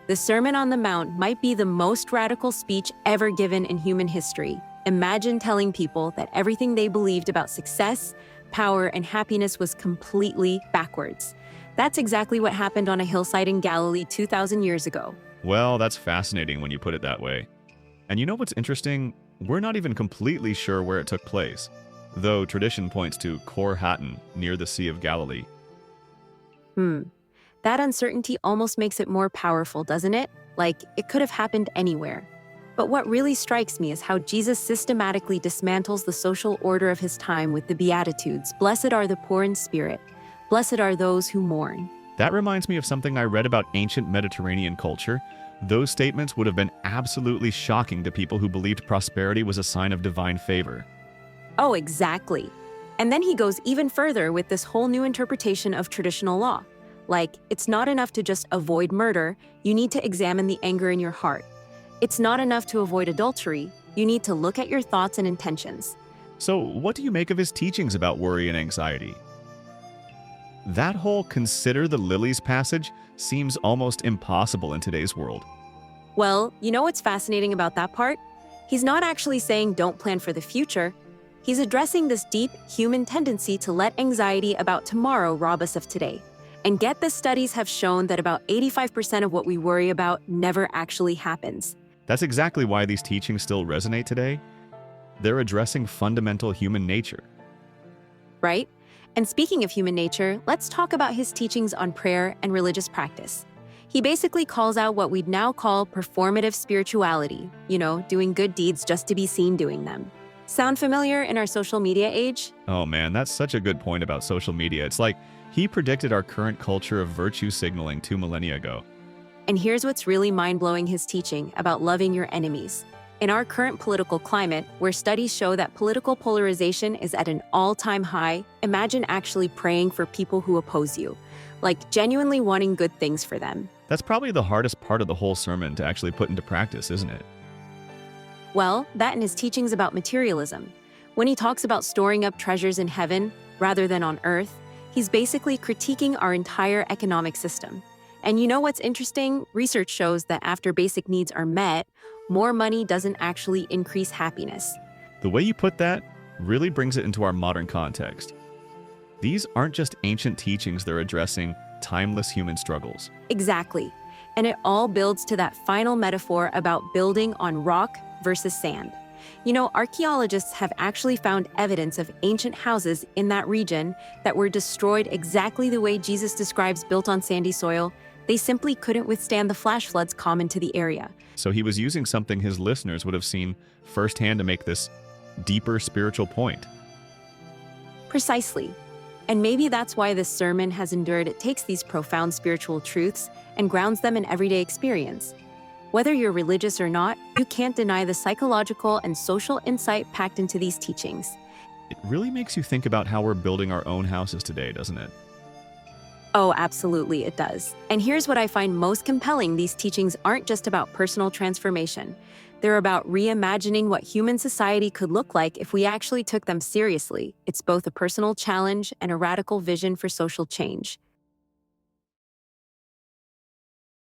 The Sermon on the Mount might be the most radical speech ever given in human history. Imagine telling people that everything they believed about success, power, and happiness was completely backwards. That's exactly what happened on a hillside in Galilee 2,000 years ago. Well, that's fascinating when you put it that way. And you know what's interesting? We're not even completely sure where it took place, though tradition points to Khor Hattin near the Sea of Galilee. That uncertainty almost makes it more powerful, doesn't it? Like, it could have happened anywhere. But what really strikes me is how Jesus systematically dismantles the social order of his time with the Beatitudes. Blessed are the poor in spirit. Blessed are those who mourn. That reminds me of something I read about ancient Mediterranean culture. Those statements would have been absolutely shocking to people who believed prosperity was a sign of divine favor. Oh, exactly. And then he goes even further with this whole new interpretation of traditional law. Like, it's not enough to just avoid murder, you need to examine the anger in your heart. It's not enough to avoid adultery, you need to look at your thoughts and intentions. So, what do you make of his teachings about worry and anxiety? That whole consider the lilies passage seems almost impossible in today's world. Well, you know what's fascinating about that part? He's not actually saying don't plan for the future. He's addressing this deep human tendency to let anxiety about tomorrow rob us of today. And get this, studies have shown that about 85% of what we worry about never actually happens. That's exactly why these teachings still resonate today. They're addressing fundamental human nature. Right? And speaking of human nature, let's talk about his teachings on prayer and religious practice. He basically calls out what we'd now call performative spirituality, doing good deeds just to be seen doing them. Sound familiar in our social media age? Oh man, that's such a good point about social media. It's like he predicted our current culture of virtue signaling 2 millennia ago. And here's what's really mind-blowing: his teaching about loving your enemies. In our current political climate, where studies show that political polarization is at an all-time high, imagine actually praying for people who oppose you, like genuinely wanting good things for them. That's probably the hardest part of the whole sermon to actually put into practice, isn't it? Well, that and his teachings about materialism. When he talks about storing up treasures in heaven rather than on earth, he's basically critiquing our entire economic system. And you know what's interesting? Research shows that after basic needs are met, more money doesn't actually increase happiness. The way you put that really brings it into our modern context. These aren't just ancient teachings, they're addressing timeless human struggles. Exactly. And it all builds to that final metaphor about building on rock versus sand. Archaeologists have actually found evidence of ancient houses in that region that were destroyed exactly the way Jesus describes, built on sandy soil. They simply couldn't withstand the flash floods common to the area. So he was using something his listeners would have seen firsthand to make this deeper spiritual point. Precisely. And maybe that's why this sermon has endured. It takes these profound spiritual truths and grounds them in everyday experience. Whether you're religious or not, you can't deny the psychological and social insight packed into these teachings. It really makes you think about how we're building our own houses today, doesn't it? Oh, absolutely, it does. And here's what I find most compelling: these teachings aren't just about personal transformation. They're about reimagining what human society could look like if we actually took them seriously. It's both a personal challenge and a radical vision for social change.